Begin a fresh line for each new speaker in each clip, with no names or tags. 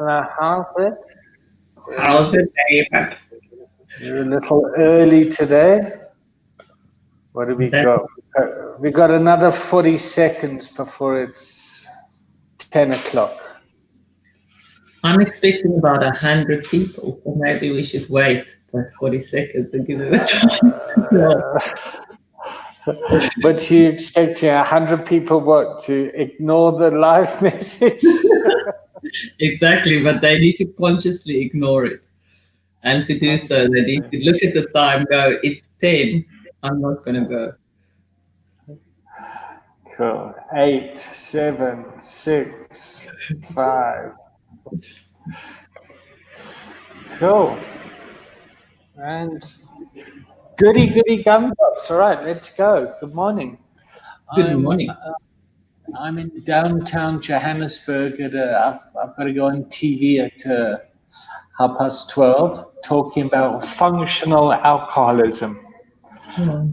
how's it?
How's it, David?
You're a little early today. What do we got? We got another 40 seconds before it's 10 o'clock.
I'm expecting about 100 people, so maybe we should wait for 40 seconds and give it a try.
But you expecting 100 people what, to ignore the live message?
Exactly, but they need to consciously ignore it. And to do so, they need to look at the time, go, it's 10, I'm not going to go.
Cool. 8, 7, 6, 5. Cool. And goody gumdrops. All right, let's go. Good morning.
Good morning.
I'm in downtown Johannesburg. I've got to go on TV at 12:30, talking about functional alcoholism,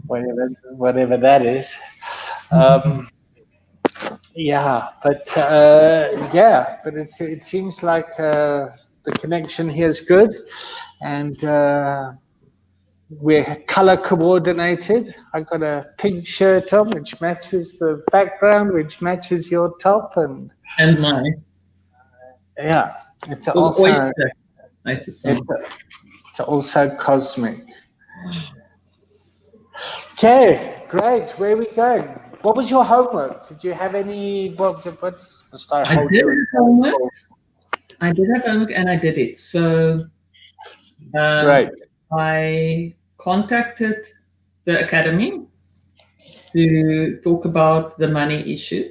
whatever that is. But it seems like the connection here is good, and we're color coordinated. I got a pink shirt on, which matches the background, which matches your top, and
mine.
Yeah, it's also cosmic. Okay, great. Where are we going? What was your homework? Did you have any?
I did have homework. I did have homework, and I did it. So,
great.
I contacted the academy to talk about the money issue,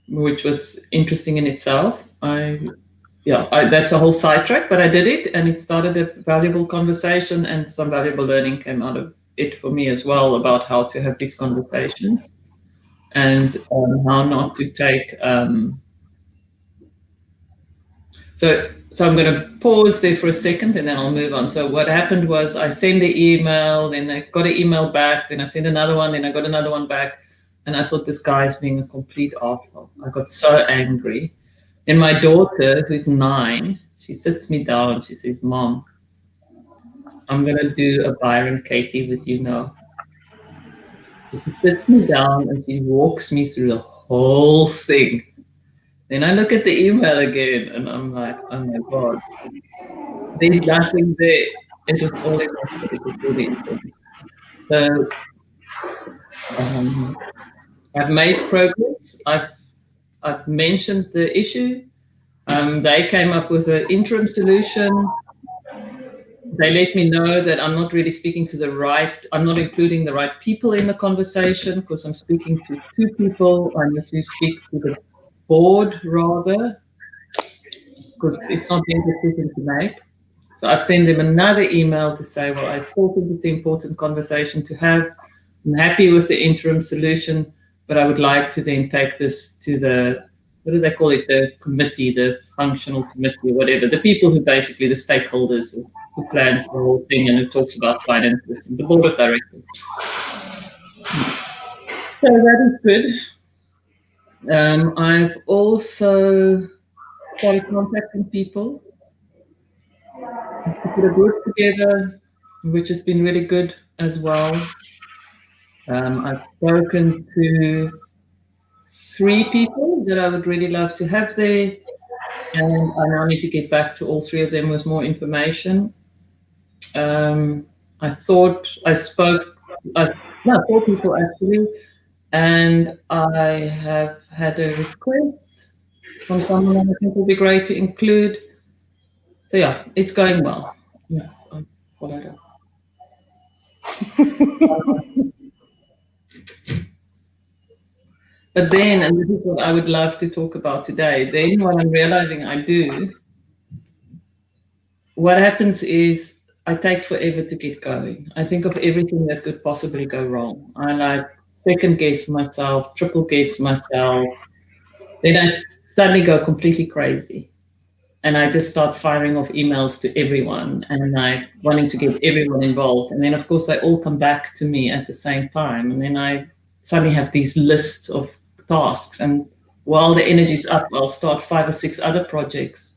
which was interesting in itself. That's a whole sidetrack, but I did it, and it started a valuable conversation, and some valuable learning came out of it for me as well about how to have these conversations and how not to take. So I'm going to pause there for a second, and then I'll move on. So what happened was I sent the email, then I got an email back, then I sent another one, then I got another one back, and I thought this guy's being a complete arsehole. I got so angry. And my daughter, who's 9, she sits me down. She says, "Mom, I'm going to do a Byron Katie with you now." So she sits me down and she walks me through the whole thing. Then I look at the email again and I'm like, oh my God, there's nothing there. It was all in my head. It was really important. So I've made progress. I've mentioned the issue. They came up with an interim solution. They let me know that I'm not really speaking to I'm not including the right people in the conversation because I'm speaking to 2 people. I need to speak to the board rather, because it's not their decision to make. So I've sent them another email to say, well, I still think it's an important conversation to have. I'm happy with the interim solution, but I would like to then take this to the, what do they call it, the committee, the functional committee or whatever, the people who basically, the stakeholders who plans the whole thing and who talks about finances, the board of directors. So that is good. I've also started contacting people. We put a group together, which has been really good as well. I've spoken to 3 people that I would really love to have there, and I now need to get back to all 3 of them with more information. I thought I spoke, 4 people actually, and I have had a request from someone I think will be great to include. So yeah, it's going well. Yeah, what I do. But then, and this is what I would love to talk about today, then what I'm realizing I do, what happens is I take forever to get going. I think of everything that could possibly go wrong. I like second guess myself, triple guess myself. Then I suddenly go completely crazy. And I just start firing off emails to everyone and like wanting to get everyone involved. And then, of course, they all come back to me at the same time. And then I suddenly have these lists of tasks. And while the energy's up, I'll start 5 or 6 other projects.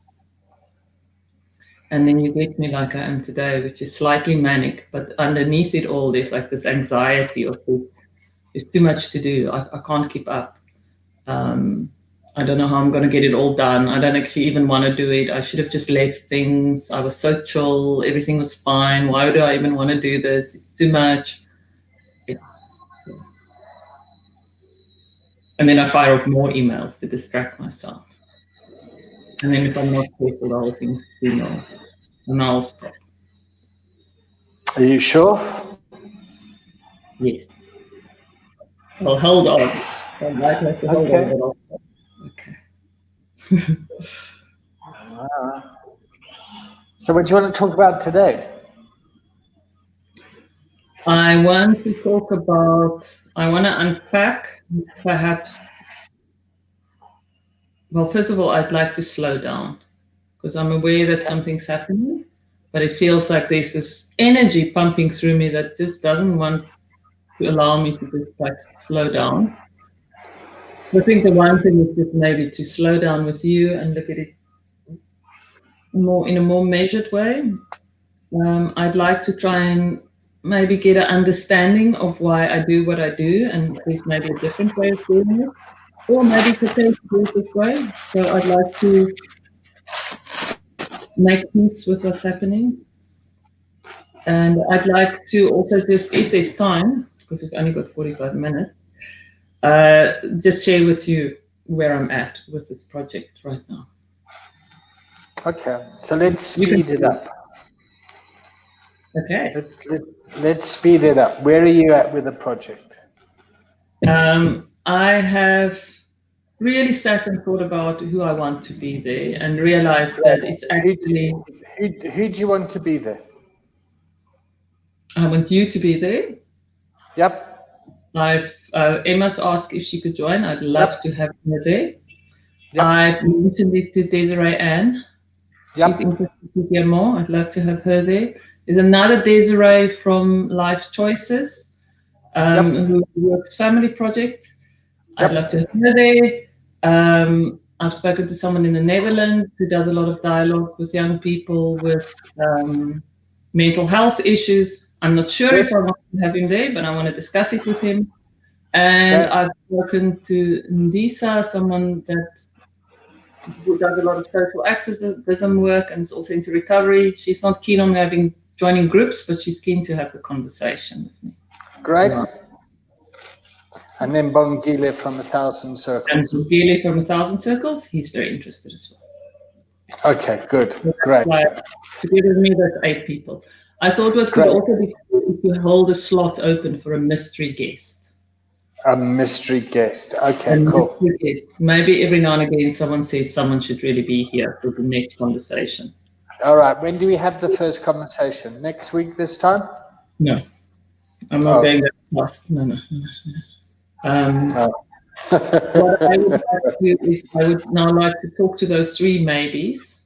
And then you get me like I am today, which is slightly manic, but underneath it all, there's like this anxiety of there's too much to do. I can't keep up. I don't know how I'm going to get it all done. I don't actually even want to do it. I should have just left things. I was so chill. Everything was fine. Why do I even want to do this? It's too much. Yeah. So. And then I fire off more emails to distract myself. And then if I'm not careful, the whole thing's too long. And I'll stop.
Are you sure?
Yes. Well, hold on. I might have to hold on, but I'll stop. Okay.
So what do you want to talk about today?
I want to unpack perhaps, well, first of all, I'd like to slow down because I'm aware that something's happening, but it feels like there's this energy pumping through me that just doesn't want to allow me to just like slow down. I think the one thing is just maybe to slow down with you and look at it more in a more measured way. I'd like to try and maybe get an understanding of why I do what I do, and there's maybe a different way of doing it, or maybe it's okay to do it this way. So I'd like to make peace with what's happening, and I'd like to also just, if there's time, because we've only got 45 minutes, just share with you where I'm at with this project right now.
Okay, so let's speed it up.
Okay.
Let's speed it up. Where are you at with the project?
I have really sat and thought about who I want to be there and realized that it's actually...
Who do you want to be there?
I want you to be there.
Yep.
Emma's asked if she could join. I'd love to have her there.
Yep.
I've mentioned it to Desiree Ann.
Yep.
She's interested to hear more. I'd love to have her there. There's another Desiree from Life Choices, who works Family Project. I'd love to have her there. I've spoken to someone in the Netherlands who does a lot of dialogue with young people with mental health issues. I'm not sure if I want to have him there, but I want to discuss it with him. And I've spoken to Ndisa, someone who does a lot of social activism work and is also into recovery. She's not keen on joining groups, but she's keen to have the conversation with me.
Great. And then Bongile from 1,000 Circles.
And Bongile from 1,000 Circles, he's very interested as
well. Okay, good. Great.
Together with me, that's 8 people. I thought what could also be cool is to hold a slot open for a mystery guest.
A mystery guest. Okay, cool.
Mystery guest. Maybe every now and again someone says someone should really be here for the next conversation.
All right. When do we have the first conversation? Next week this time?
No. I'm not going that fast. No. What I would like to do is I would now like to talk to those 3 maybes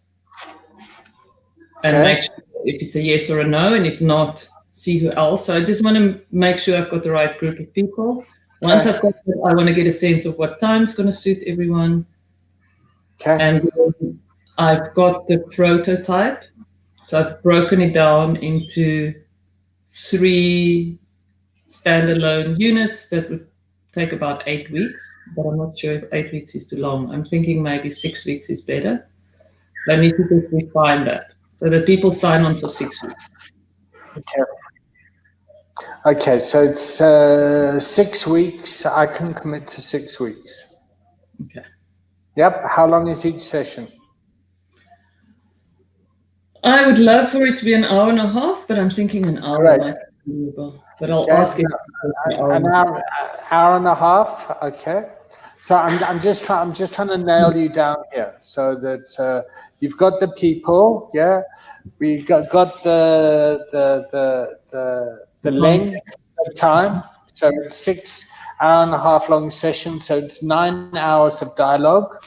and make sure if it's a yes or a no, and if not, see who else. So I just want to make sure I've got the right group of people. Once I've got that, I want to get a sense of what time's going to suit everyone.
Okay.
And I've got the prototype. So I've broken it down into 3 standalone units that would take about 8 weeks, but I'm not sure if 8 weeks is too long. I'm thinking maybe 6 weeks is better. I need to just refine that so that people sign on for 6 weeks.
Okay, so it's 6 weeks. I can commit to 6 weeks.
Okay.
Yep. How long is each session?
I would love for it to be an hour and a half, but I'm thinking an hour might be doable. But I'll ask it.
An hour and a half. Okay. So I'm just trying to nail you down here, so that you've got the people. Yeah, we got the length of time. So it's 6 hour and a half long session. So it's 9 hours of dialogue,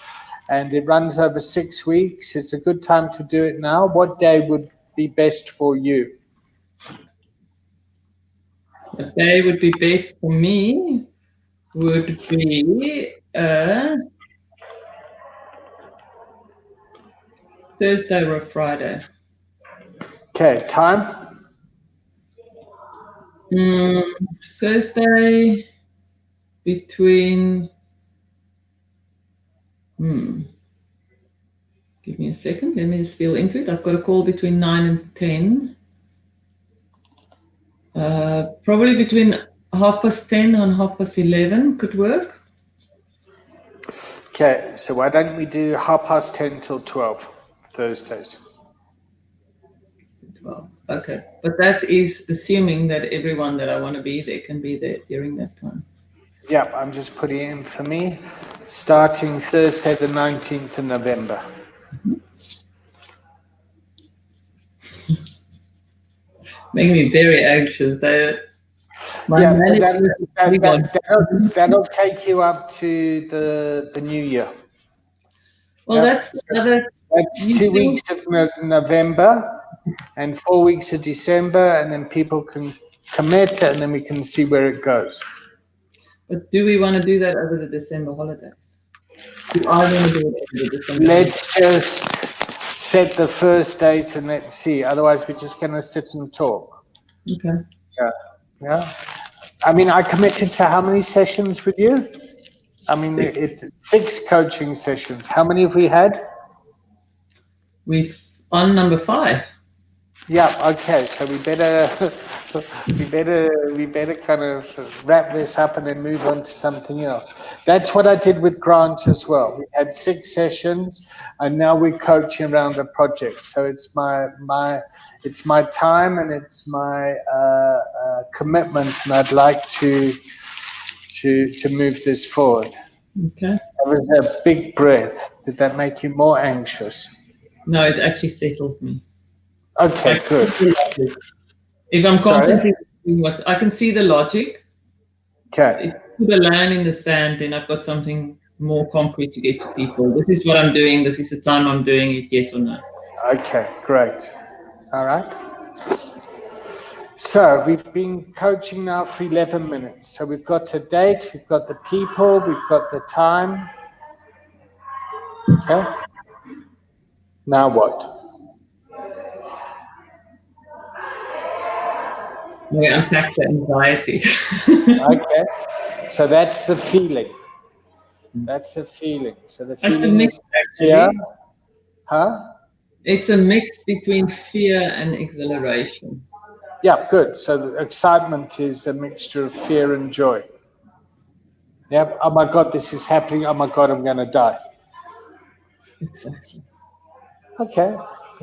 and it runs over 6 weeks. It's a good time to do it now. What day would be best for you?
The day would be best for me would be Thursday or Friday.
Okay, time?
Thursday between. Give me a second. Let me just feel into it. I've got a call between 9 and 10. Probably between 10:30 and 11:30 could work.
Okay, so why don't we do 10:30 till 12 Thursdays?
12. Okay, but that is assuming that everyone that I want to be there can be there during that time.
Yeah, I'm just putting it in for me. Starting Thursday, the 19th of November.
Making me very anxious.
That'll take you up to the new year.
Well, that's another.
That's 2 weeks of November and 4 weeks of December, and then people can commit, and then we can see where it goes.
But do we want to do that over the December holidays? Do I want to do it over the December
Let's just set the first date and let's see. Otherwise, we're just going to sit and talk.
Okay.
Yeah. I mean, I committed to how many sessions with you? I mean, it's 6 coaching sessions. How many have we had?
We've on number 5.
Yeah. Okay. So we better kind of wrap this up and then move on to something else. That's what I did with Grant as well. We had 6 sessions, and now we're coaching around a project. So it's my time and it's my commitment, and I'd like to move this forward.
Okay.
That was a big breath. Did that make you more anxious?
No, it actually settled me.
Okay, good.
If I'm constantly doing what I can see the logic.
Okay.
If I put a line in the sand, then I've got something more concrete to get to people. This is what I'm doing. This is the time I'm doing it. Yes or no?
Okay, great. All right. So we've been coaching now for 11 minutes. So we've got a date, we've got the people, we've got the time. Okay. Now what?
We unpack the anxiety.
Okay. So that's the feeling. That's the feeling. So the feeling is fear. Huh?
It's a mix between fear and exhilaration.
Yeah, good. So the excitement is a mixture of fear and joy. Yep. Oh my God, this is happening. Oh my God, I'm going to die.
Exactly.
Okay.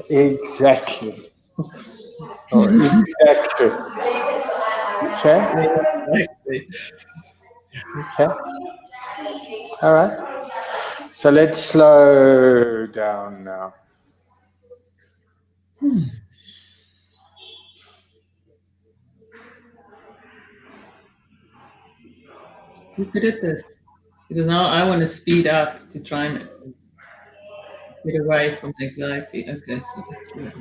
Exactly. Exactly. Okay.
Exactly.
Okay. All right. So let's slow down now.
Look at this. Because now I want to speed up to try and get away from anxiety. Okay, so let's do it.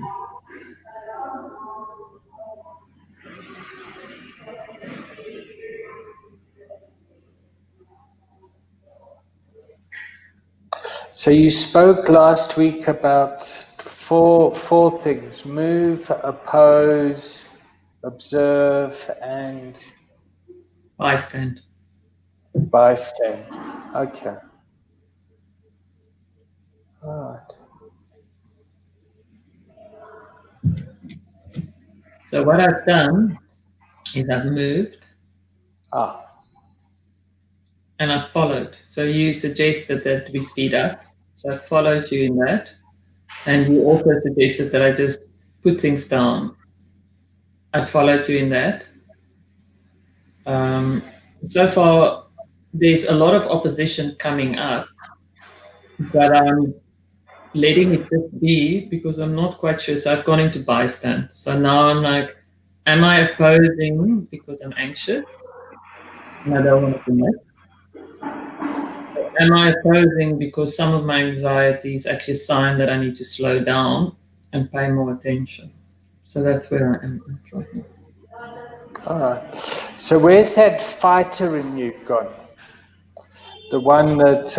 So you spoke last week about four things: move, oppose, observe, and
Bystand.
bystand. Okay. All right.
So what I've done is I've moved and I've followed. So you suggested that we speed up. So I followed you in that. And you also suggested that I just put things down. I followed you in that. So far, there's a lot of opposition coming up, but I'm letting it just be because I'm not quite sure. So I've gone into bystand. So now I'm like, am I opposing because I'm anxious and I don't want to commit? Am I opposing because some of my anxiety is actually a sign that I need to slow down and pay more attention? So that's where I am at right now.
All right. So where's that fighter in you gone? The one that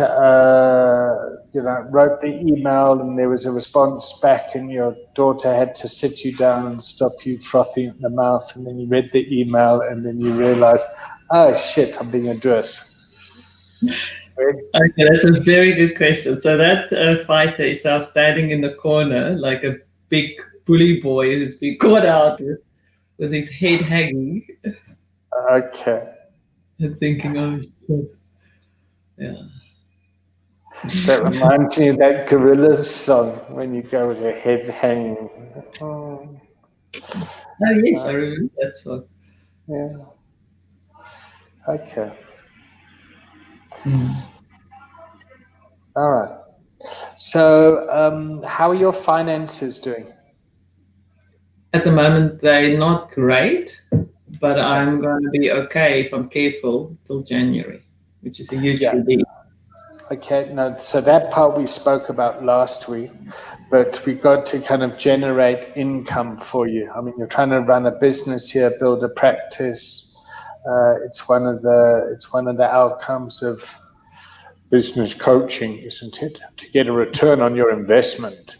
wrote the email and there was a response back, and your daughter had to sit you down and stop you frothing at the mouth, and then you read the email, and then you realized, oh shit, I'm being a dress.
Okay, that's a very good question. So that fighter is now standing in the corner like a big bully boy who's been caught out with his head hanging
Okay.
and thinking, oh shit. Yeah.
That reminds me of that Gorillaz song when you go with your head hanging. Oh,
Oh yes, I remember that song.
yeah. Okay.
Mm.
All right. So, how are your finances doing?
At the moment, they're not great, but
Okay.
I'm going to be okay if I'm careful till January, which is a huge
Yeah.
relief.
Okay. No. So that part we spoke about last week, but we got to kind of generate income for you. I mean, you're trying to run a business here, build a practice. It's one of the outcomes of business coaching, isn't it? To get a return on your investment.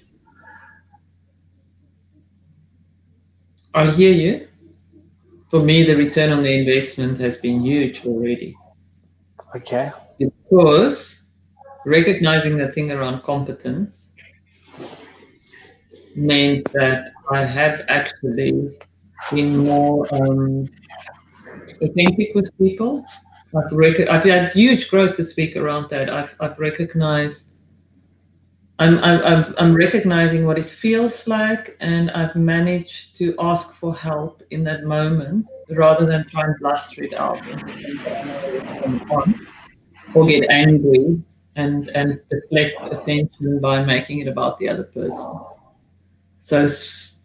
I hear you. For me, the return on the investment has been huge already
Okay.
because recognizing the thing around competence meant that I have actually been more authentic with people. I've had huge growth this week around that. I've recognized I'm recognizing what it feels like, and I've managed to ask for help in that moment rather than try and bluster it out and pretend that I know what's going on or get angry and deflect attention by making it about the other person. So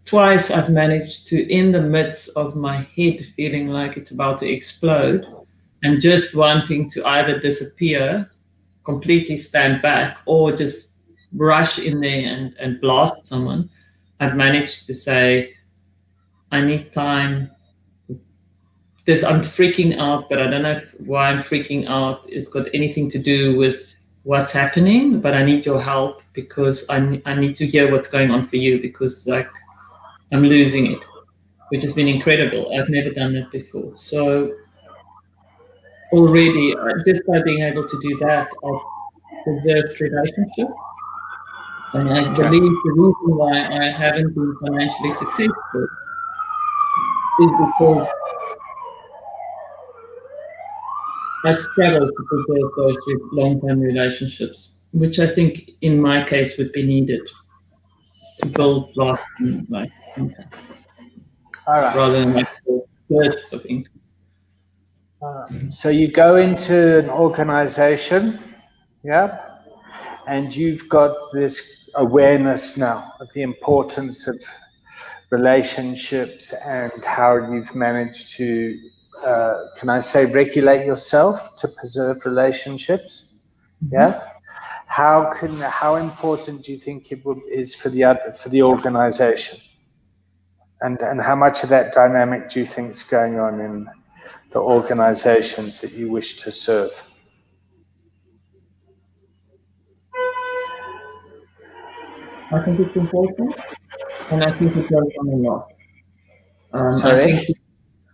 twice I've managed to, in the midst of my head feeling like it's about to explode and just wanting to either disappear, completely stand back, or just rush in there and blast someone, I've managed to say, I need time. This I'm freaking out, but I don't know why I'm freaking out. It's got anything to do with what's happening, but I need your help because I need to hear what's going on for you because like I'm losing it, which has been incredible. I've never done that before. So already, just by being able to do that, I've preserved relationship. And I
Okay.
believe the reason why I haven't been financially successful is because I struggle to preserve those long-term relationships, which I think in my case would be needed to build lasting like income
All right.
rather than like bursts of income.
So you go into an organization, yeah, and you've got this awareness now of the importance of relationships and how you've managed to, can I say, regulate yourself to preserve relationships? Yeah. How important do you think is for the organization? And how much of that dynamic do you think is going on in the organizations that you wish to serve?
I think it's important, and I think it goes on a lot.
Sorry?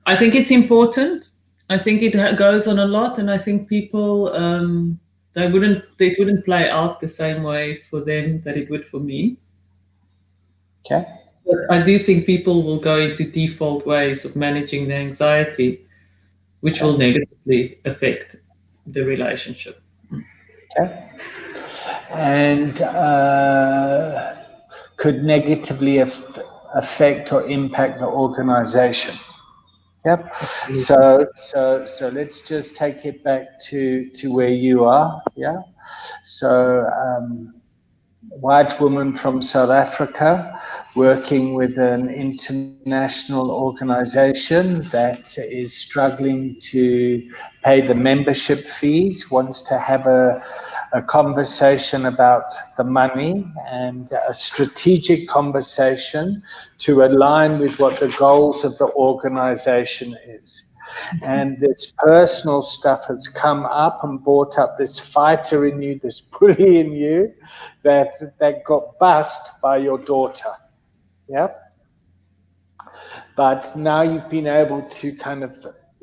I think it's important. I think it goes on a lot, and I think people they wouldn't play out the same way for them that it would for me.
Okay.
But I do think people will go into default ways of managing their anxiety, which will
Okay.
negatively affect the relationship.
Okay. And could negatively affect or impact the organization. Yep. So let's just take it back to where you are. Yeah. So white woman from South Africa working with an international organization that is struggling to pay the membership fees, wants to have a conversation about the money and a strategic conversation to align with what the goals of the organization is. and this personal stuff has come up and brought up this fighter in you, this bully in you, that got bust by your daughter. Yeah. But now you've been able to kind of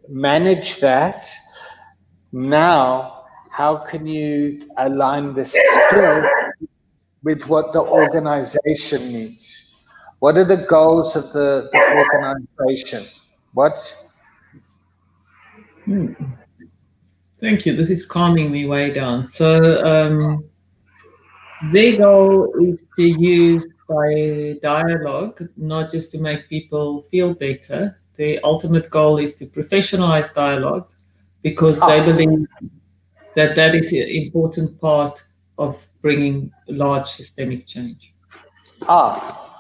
manage that. Now, how can you align this skill with what the organization needs? What are the goals of the organization? What?
Thank you. This is calming me way down. So their goal is to use by dialogue, not just to make people feel better. The ultimate goal is to professionalize dialogue because they
Ah,
believe that that is an important part of bringing large systemic change.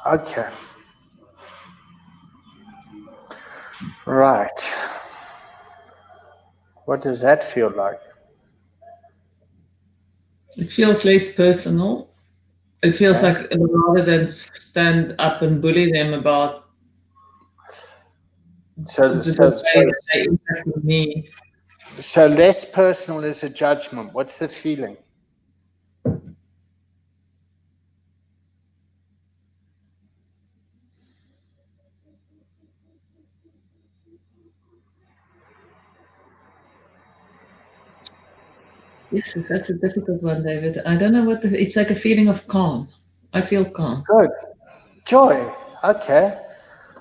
okay. Right. What does that feel like?
It feels less personal. It feels
Okay.
like rather than stand up and bully them about
So,
the
so,
way
so,
that they impacted me.
so less personal is a judgment. What's the feeling?
Yes, that's a difficult one, David. I don't know what it's like a feeling of calm. I feel calm.
Good. Joy. Okay.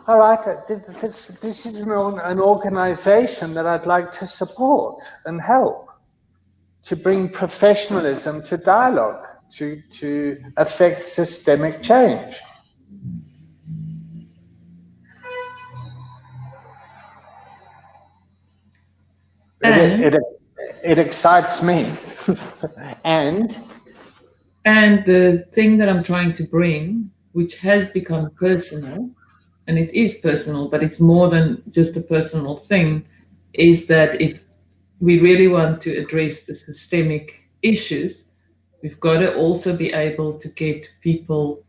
All right. This is an organization that I'd like to support and help to bring professionalism to dialogue, to affect systemic change. It,
And
it, it, it excites me. And
and the thing that I'm trying to bring, which has become personal, and it is personal, but it's more than just a personal thing, is that if we really want to address the systemic issues, we've got to also be able to get people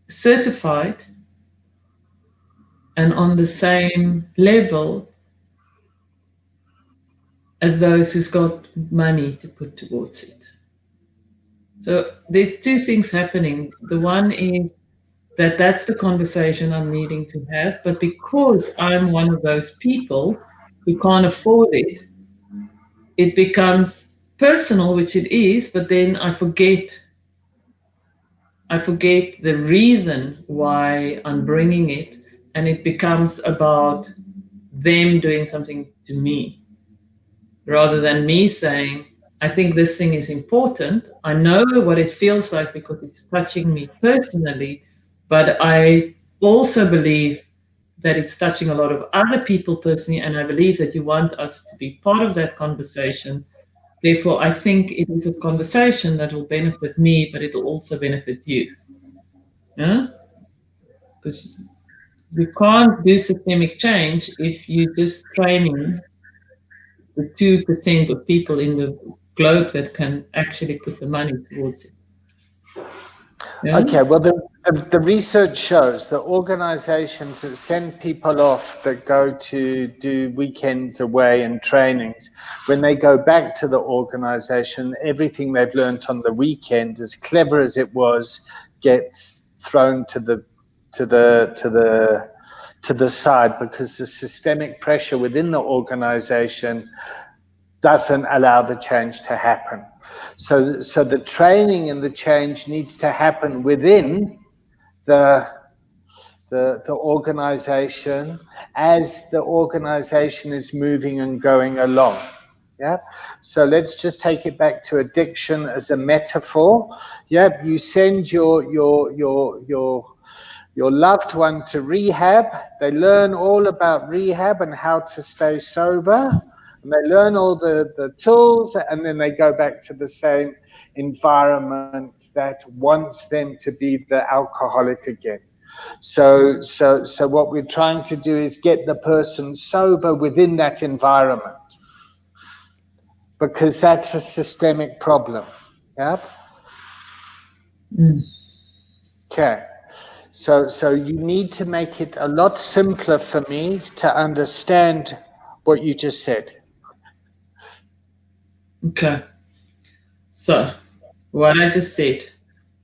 certified and on the same level as those who's got money to put towards it. So there's two things happening. The one is that that's the conversation I'm needing to have, but because I'm one of those people who can't afford it, it becomes personal, which it is, but then I forget the reason why I'm bringing it, and it becomes about them doing something to me rather than me saying, I think this thing is important. I know what it feels like because it's touching me personally, but I also believe that it's touching a lot of other people personally, and I believe that you want us to be part of that conversation. Therefore, I think it is a conversation that will benefit me, but it will also benefit you. Yeah? Because you can't do systemic change if you're just training the 2% of people in the globe that can actually put the money towards it. Yeah?
okay, well, the research shows that organizations that send people off that go to do weekends away and trainings, when they go back to the organization, everything they've learned on the weekend, as clever as it was, gets thrown to the side because the systemic pressure within the organization doesn't allow the change to happen. So the training and the change needs to happen within the the organization as the organization is moving and going along. Yeah. So let's just take it back to addiction as a metaphor. Yeah. You send your loved one to rehab. They learn all about rehab and how to stay sober. And they learn all the tools, and then they go back to the same environment that wants them to be the alcoholic again. So what we're trying to do is get the person sober within that environment, because that's a systemic problem. Yeah.
Mm.
Okay. So you need to make it a lot simpler for me to understand what you just said.
Okay. So, what I just said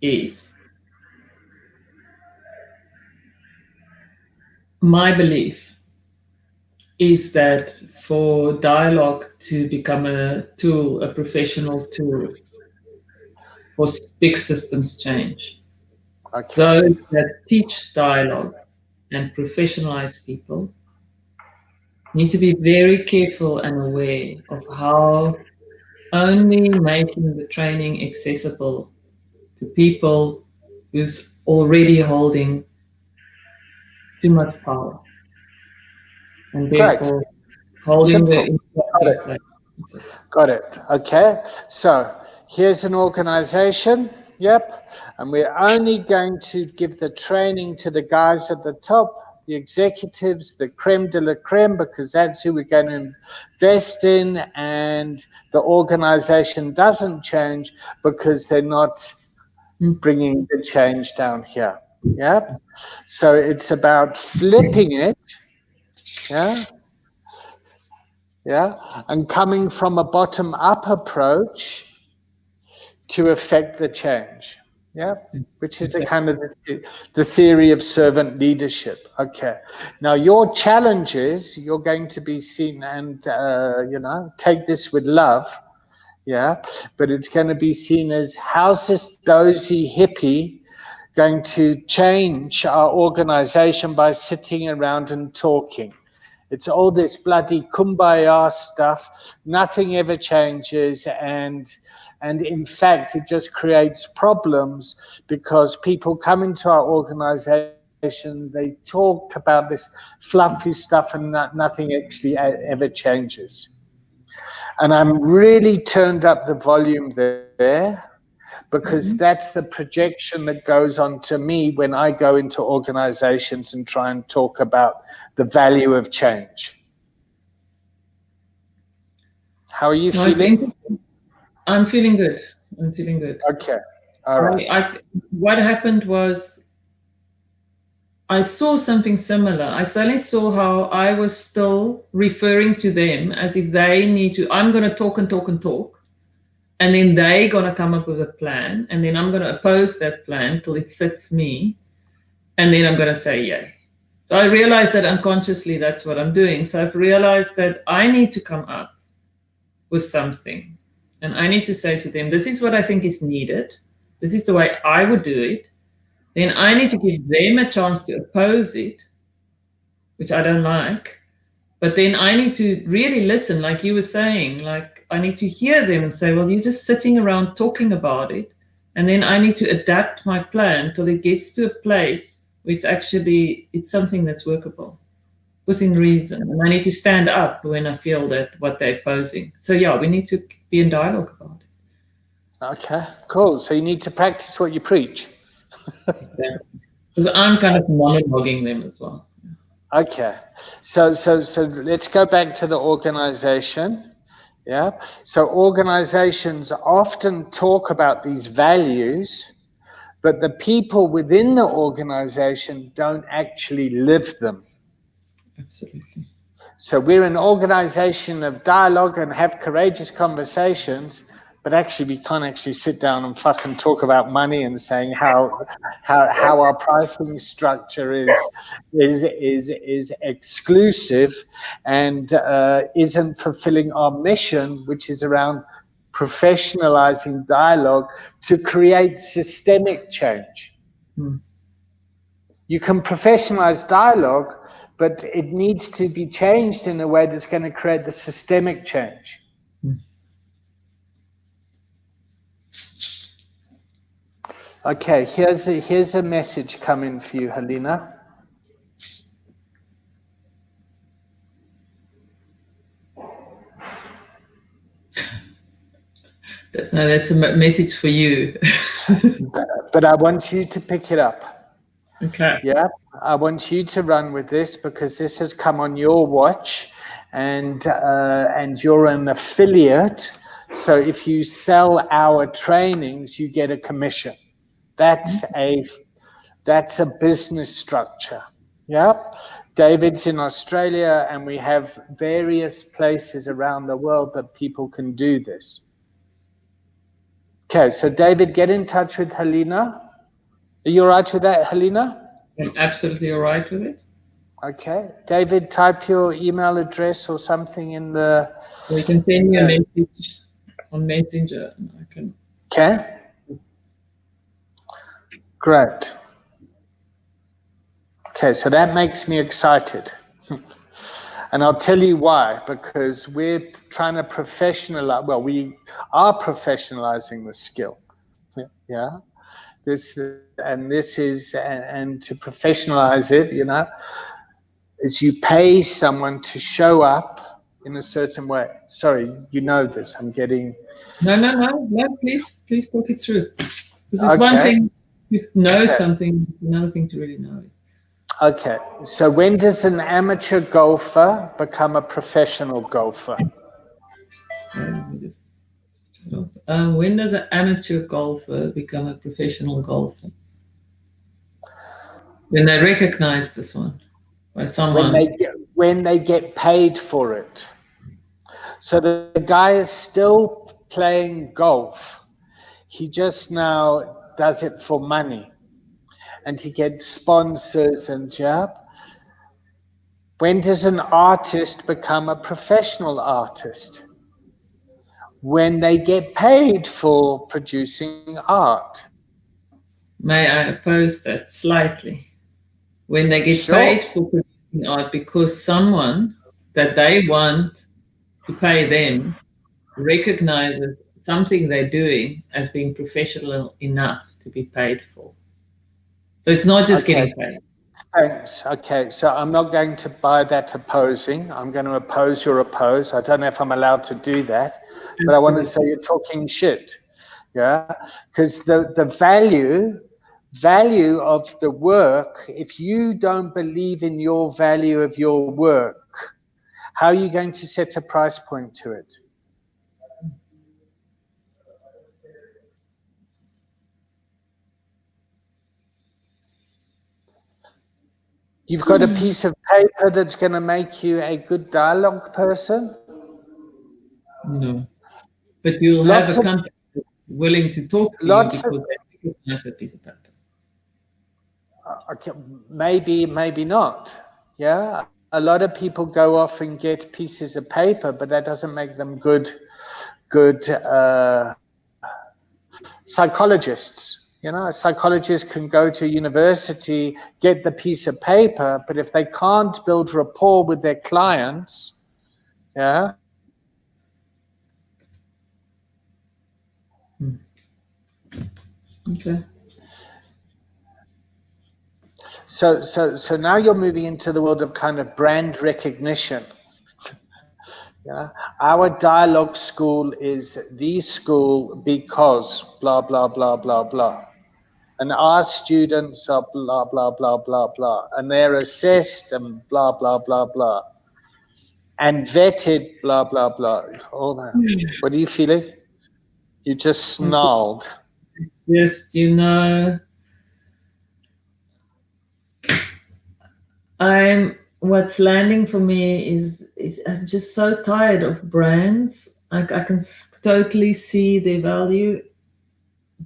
is my belief is that for dialogue to become a tool, a professional tool for big systems change,
Okay.
those that teach dialogue and professionalize people need to be very careful and aware of how only making the training accessible to people who's already holding too much power and
Great.
therefore holding the
Simple. Got
influencing
it.
place.
Got it. Okay. So here's an organization. Yep. And we're only going to give the training to the guys at the top, the executives, the creme de la creme, because that's who we're going to invest in. And the organization doesn't change because they're not bringing the change down here. Yep. So it's about flipping it. Yeah. Yeah. And coming from a bottom up approach to affect the change. Yeah, which is a
Exactly.
kind of the theory of servant leadership. Okay, now your challenge is you're going to be seen, and take this with love. Yeah, but it's going to be seen as how's this dozy hippie going to change our organization by sitting around and talking. It's all this bloody kumbaya stuff. Nothing ever changes, and in fact, it just creates problems because people come into our organization, they talk about this fluffy stuff, and nothing actually ever changes. And I'm really turned up the volume there because that's the projection that goes on to me when I go into organizations and try and talk about the value of change. How are you
No, it's
feeling?
interesting. I'm feeling good. I'm feeling good.
Okay. All right.
What happened was I saw something similar. I suddenly saw how I was still referring to them as if they need to, I'm going to talk and talk and talk. And then they're going to come up with a plan. And then I'm going to oppose that plan till it fits me. And then I'm going to say yay. So I realized that unconsciously that's what I'm doing. So I've realized that I need to come up with something. And I need to say to them, this is what I think is needed. This is the way I would do it. Then I need to give them a chance to oppose it, which I don't like. But then I need to really listen, like you were saying, like I need to hear them and say, well, you're just sitting around talking about it. And then I need to adapt my plan till it gets to a place where it's something that's workable within reason. And I need to stand up when I feel that what they're posing. So yeah, we need to be in dialogue about it.
Okay. Cool. So you need to practice what you preach.
Because I'm kind of monologuing them as well.
Okay. So let's go back to the organization. Yeah. So organizations often talk about these values, but the people within the organization don't actually live them.
Absolutely.
So we're an organization of dialogue and have courageous conversations, but actually we can't actually sit down and fucking talk about money and saying how our pricing structure is exclusive and isn't fulfilling our mission, which is around professionalizing dialogue to create systemic change. You can professionalize dialogue, but it needs to be changed in a way that's going to create the systemic change. Okay, here's a message coming for you, Helena.
That's a message for you.
But I want you to pick it up.
Okay.
Yeah, I want you to run with this because this has come on your watch, and you're an affiliate. So if you sell our trainings, you get a commission. That's That's a business structure. Yep. David's in Australia, and we have various places around the world that people can do this. Okay, so David, get in touch with Helena. Are you all right with that, Helena?
I'm absolutely all right with it.
Okay. David, type your email address or something in the...
So you can send me a message on Messenger, and I can...
Okay. Great. Okay, so that makes me excited. And I'll tell you why, because we're trying to professionalize, well, we are professionalizing the skill. Yeah. This is, and to professionalize it, is you pay someone to show up in a certain way. Sorry, you know this. I'm getting...
No, please talk it through. Because it's one thing to know something, another thing to really know it.
Okay, so when does an amateur golfer become a professional golfer?
When does an amateur golfer become a professional golfer? When they recognize this one by someone.
When they get paid for it. So the guy is still playing golf. He just now does it for money. And he gets sponsors and job. When does an artist become a professional artist? When they get paid for producing art.
May I oppose that slightly? When they get paid for producing art because someone that they want to pay them recognizes something they're doing as being professional enough to be paid for. So it's not just getting paid.
Thanks. Okay, so I'm not going to buy that opposing. I'm going to oppose your oppose. I don't know if I'm allowed to do that, but I want to say you're talking shit. Yeah, because the value of the work, if you don't believe in your value of your work, how are you going to set a price point to it? You've got a piece of paper that's going to make you a good dialogue person?
No. But you'll have a company willing to talk to you because they recognize that piece of paper.
Okay, maybe not. Yeah, a lot of people go off and get pieces of paper, but that doesn't make them good psychologists. A psychologist can go to university, get the piece of paper, but if they can't build rapport with their clients, yeah.
Okay.
So now you're moving into the world of kind of brand recognition. Yeah. Our dialogue school is the school because blah, blah, blah, blah, blah. And our students are blah, blah, blah, blah, blah. And they're assessed and blah, blah, blah, blah. And vetted, blah, blah, blah. All that. What are you feeling? You just snarled.
Yes, what's landing for me is I'm just so tired of brands. I can totally see their value,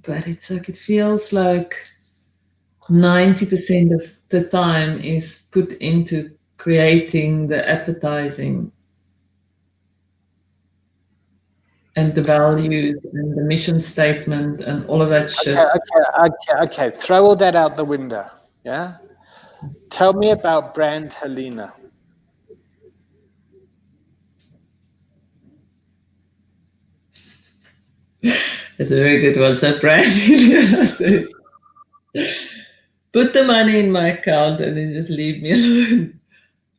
but it's like it feels like 90% of the time is put into creating the advertising and the values and the mission statement and all of that shit.
Okay. Throw all that out the window. Yeah. Tell me about brand Helena.
It's a very good one. So brand Helena says, put the money in my account and then just leave me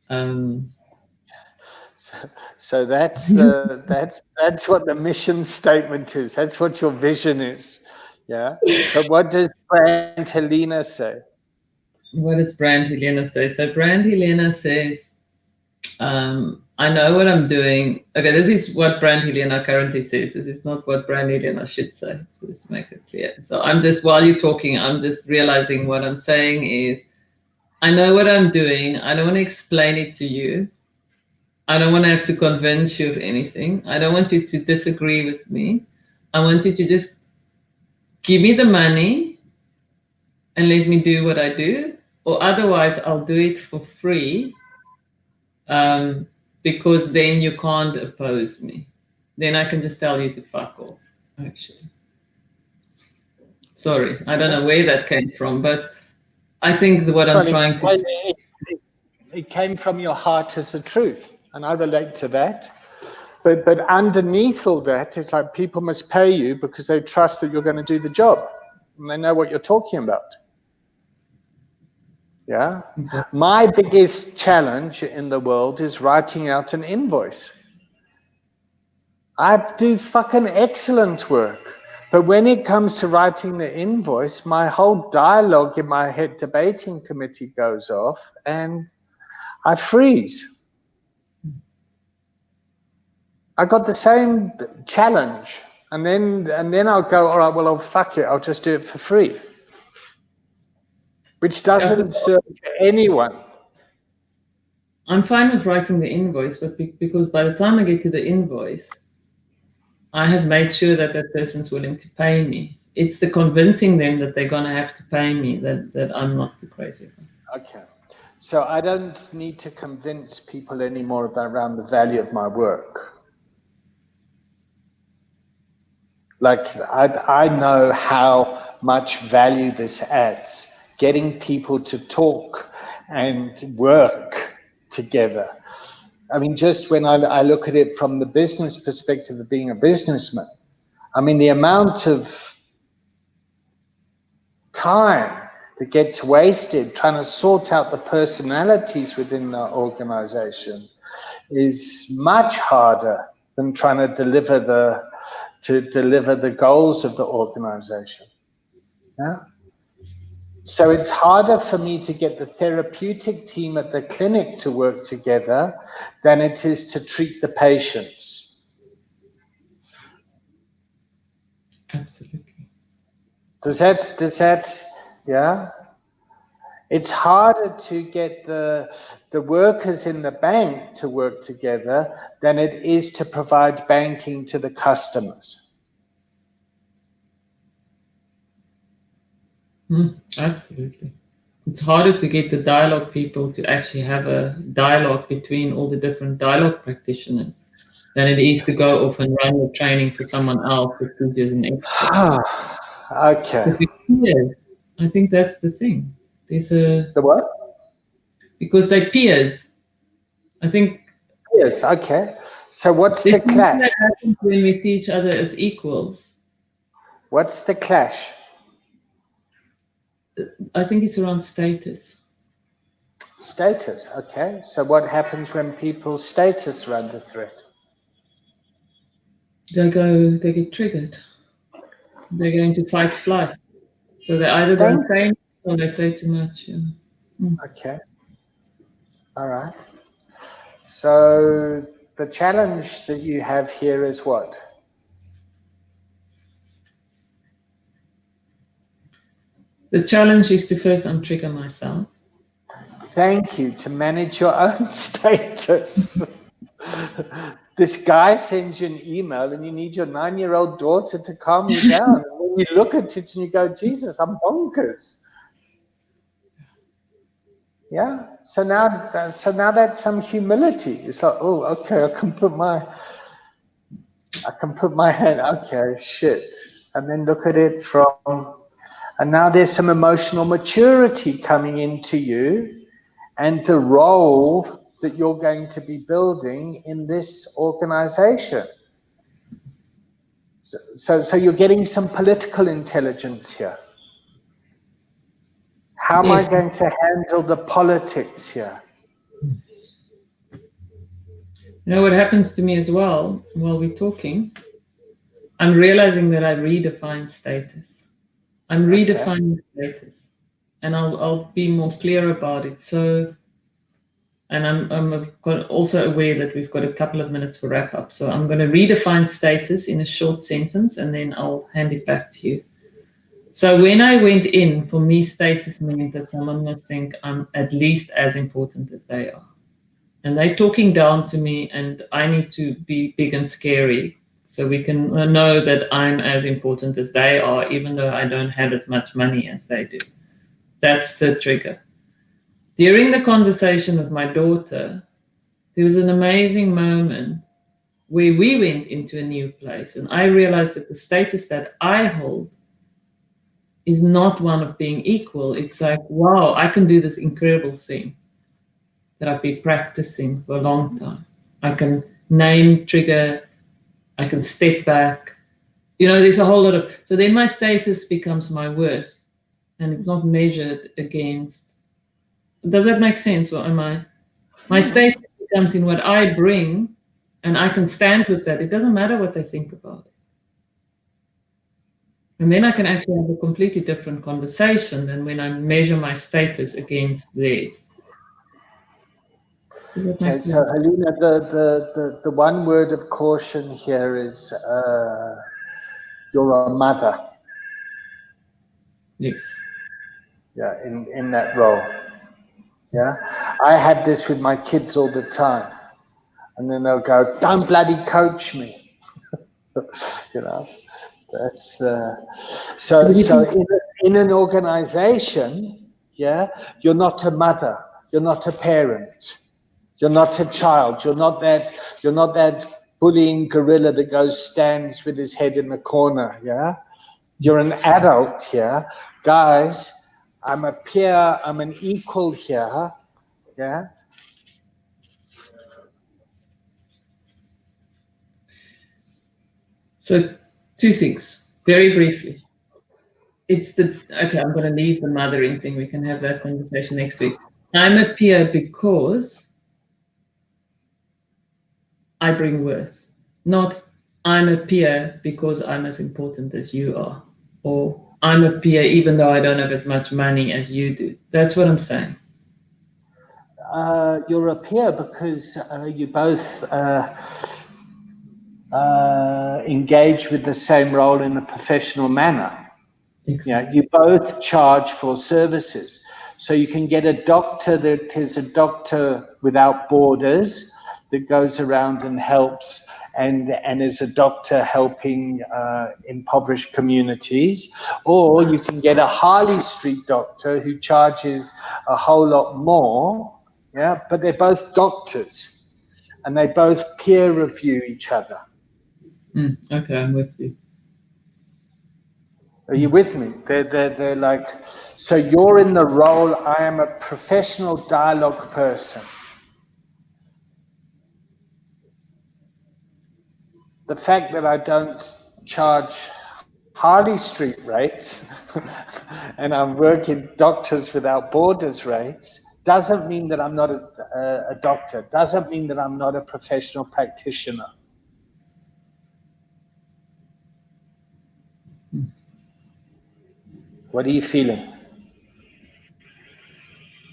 alone.
So that's what the mission statement is. That's what your vision is. Yeah. But what does brand Helena say?
What does brand Helena say? So brand Helena says, I know what I'm doing. Okay, this is what brand Helena currently says. This is not what brand Helena should say. So let's make it clear. So I'm just, while you're talking, I'm just realizing what I'm saying is, I know what I'm doing. I don't want to explain it to you. I don't want to have to convince you of anything. I don't want you to disagree with me. I want you to just give me the money and let me do what I do, or otherwise I'll do it for free, because then you can't oppose me. Then I can just tell you to fuck off, actually. Sorry, I don't know where that came from, but I think what I'm trying to say.
It came from your heart as the truth, and I relate to that. But underneath all that is like people must pay you because they trust that you're going to do the job, and they know what you're talking about. Yeah.
Exactly.
My biggest challenge in the world is writing out an invoice. I do fucking excellent work. But when it comes to writing the invoice, my whole dialogue in my head debating committee goes off and I freeze. I got the same challenge. And then I'll go, all right, well, oh, fuck it. I'll just do it for free. Which doesn't serve anyone.
I'm fine with writing the invoice, but because by the time I get to the invoice, I have made sure that that person's willing to pay me. It's the convincing them that they're going to have to pay me that I'm not too crazy about.
Okay. So I don't need to convince people anymore around the value of my work. Like I know how much value this adds. Getting people to talk and work together. I mean, just when I look at it from the business perspective of being a businessman, I mean, the amount of time that gets wasted trying to sort out the personalities within the organization is much harder than trying to deliver the goals of the organization. Yeah. So it's harder for me to get the therapeutic team at the clinic to work together than it is to treat the patients.
Absolutely.
Does that, yeah? It's harder to get the workers in the bank to work together than it is to provide banking to the customers.
Absolutely. It's harder to get the dialogue people to actually have a dialogue between all the different dialogue practitioners than it is to go off and run your training for someone else who's just an expert.
Okay.
Because we're peers. I think that's the thing.
The what?
Because they're peers. I think
Yes, okay. So what's the
there's something
clash?
that happens when we see each other as equals.
What's the clash?
I think it's around status.
Status, okay. So what happens when people's status are under threat?
They get triggered. They're going to fight flight. So they either don't say anything or they say too much. Yeah.
Okay. All right. So the challenge that you have here is what?
The challenge is to first untrigger myself.
Thank you. To manage your own status. This guy sends you an email and you need your 9-year-old daughter to calm you down. And when you look at it and you go, Jesus, I'm bonkers. Yeah. So now that's some humility. It's like, oh, okay, I can put my hand, okay, shit. And then look at it and now there's some emotional maturity coming into you and the role that you're going to be building in this organization. So you're getting some political intelligence here. How am I going to handle the politics here?
You know what happens to me as well while we're talking? I'm realizing that I redefine status. I'm redefining status. And I'll be more clear about it. So And I'm also aware that we've got a couple of minutes for wrap up. So I'm going to redefine status in a short sentence and then I'll hand it back to you. So when I went in, for me, status meant that someone must think I'm at least as important as they are. And they're talking down to me and I need to be big and scary so we can know that I'm as important as they are, even though I don't have as much money as they do. That's the trigger. During the conversation with my daughter, there was an amazing moment where we went into a new place and I realized that the status that I hold is not one of being equal. It's like, wow, I can do this incredible thing that I've been practicing for a long time. I can name, trigger, I can step back. There's a whole lot of, so then my status becomes my worth and it's not measured against. Does that make sense? Or am I? My status becomes in what I bring, and I can stand with that. It doesn't matter what they think about it. And then I can actually have a completely different conversation than when I measure my status against theirs.
Okay, so Helena, the one word of caution here is you're a mother.
Yes.
Yeah, in that role. Yeah, I had this with my kids all the time, and then they'll go, "Don't bloody coach me," That's the so in an organization. Yeah, you're not a mother, you're not a parent, you're not a child, you're not that bullying gorilla that stands with his head in the corner. Yeah, you're an adult here, guys. I'm a peer, I'm an equal here. Yeah.
So 2 things, very briefly. Okay, I'm going to leave the mothering thing. We can have that conversation next week. I'm a peer because I bring worth, not I'm a peer because I'm as important as you are, or I'm a peer even though I don't have as much money as you do. That's what I'm saying.
You're a peer because you both engage with the same role in a professional manner. Exactly. Yeah, you both charge for services. So you can get a doctor that is a doctor without borders that goes around and helps and is a doctor helping impoverished communities, or you can get a Harley Street doctor who charges a whole lot more. Yeah, but they're both doctors and they both peer review each other.
Okay, I'm with you.
Are you with me? They're like, so you're in the role, I am a professional dialogue person. The fact that I don't charge Harley Street rates and I'm working Doctors Without Borders rates doesn't mean that I'm not a doctor, doesn't mean that I'm not a professional practitioner. What are you feeling?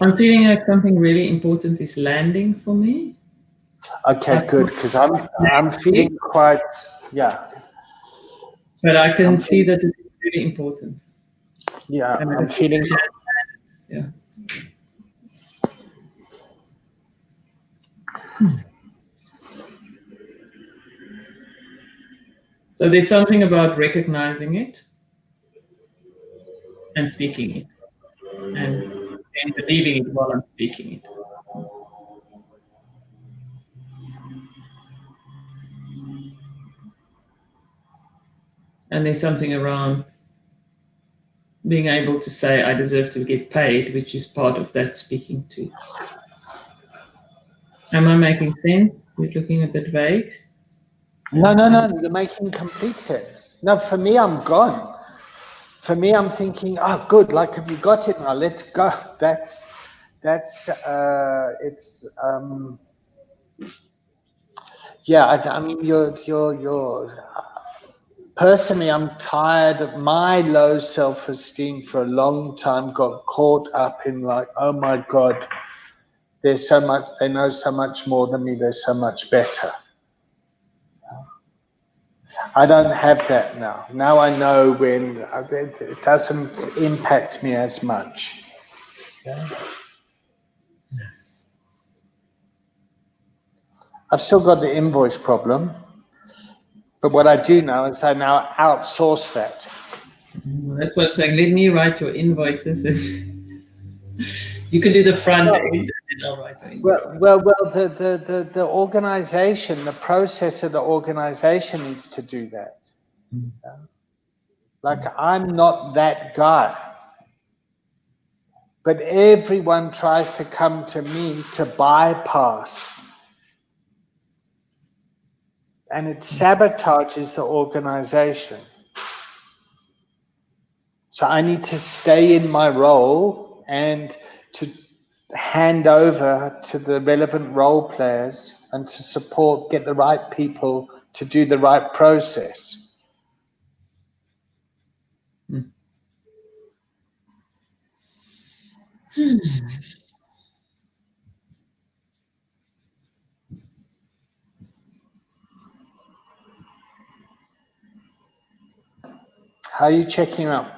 I'm feeling like something really important is landing for me.
Okay, good, because I'm feeling quite, yeah.
But I can see that it's really important.
Yeah, I'm feeling.
Yeah. So there's something about recognizing it and speaking it and believing it while I'm speaking it. And there's something around being able to say, I deserve to get paid, which is part of that speaking too. Am I making sense? You're looking a bit vague.
No, you're making complete sense. No, for me, I'm gone. For me, I'm thinking, oh, good, like, have you got it now? Let's go. Yeah, I mean, you're personally, I'm tired of my low self-esteem for a long time, got caught up in like, oh my God, there's so much, they know so much more than me, they're so much better. I don't have that now. Now I know when it doesn't impact me as much. Yeah. I've still got the invoice problem, but what I do now is I now outsource that.
That's what I'm saying. Let me write your invoices. You can do the front end, and then I'll write your invoices.
Well, the organization, the process of the organization needs to do that. Yeah. Like, I'm not that guy. But everyone tries to come to me to bypass. And it sabotages the organization. So I need to stay in my role and to hand over to the relevant role players and to support, get the right people to do the right process. How are you checking out?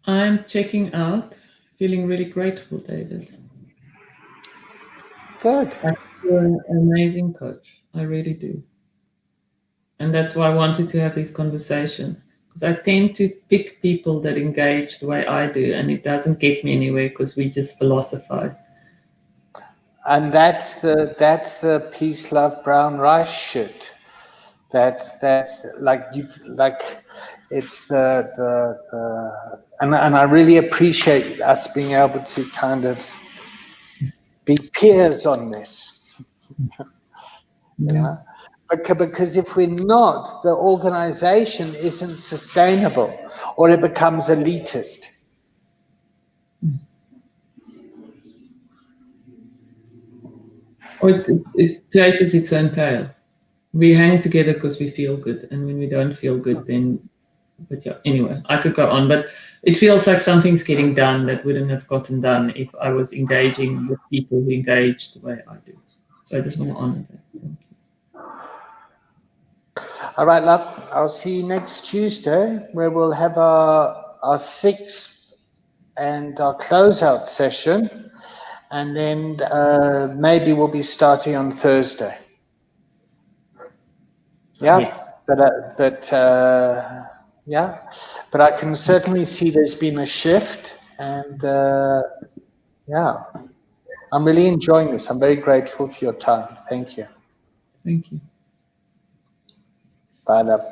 I'm checking out, feeling really grateful, David.
Good.
You're an amazing coach. I really do. And that's why I wanted to have these conversations. Because I tend to pick people that engage the way I do, and it doesn't get me anywhere because we just philosophize.
And that's the peace, love, brown rice shit. That's like it's the and I really appreciate us being able to kind of be peers on this. Yeah. Because if we're not, the organization isn't sustainable, or it becomes elitist.
Or it chases its own tail. We hang together because we feel good, and when we don't feel good, then. But yeah, anyway, I could go on, but it feels like something's getting done that wouldn't have gotten done if I was engaging with people who engage the way I do. So I just want to honor that. Thank you.
All right, love. I'll see you next Tuesday, where we'll have our sixth and our closeout session, and then maybe we'll be starting on Thursday. Yeah,
Yes.
Yeah, but I can certainly see there's been a shift, and yeah, I'm really enjoying this. I'm very grateful for your time. Thank you.
Thank you.
Bye, love.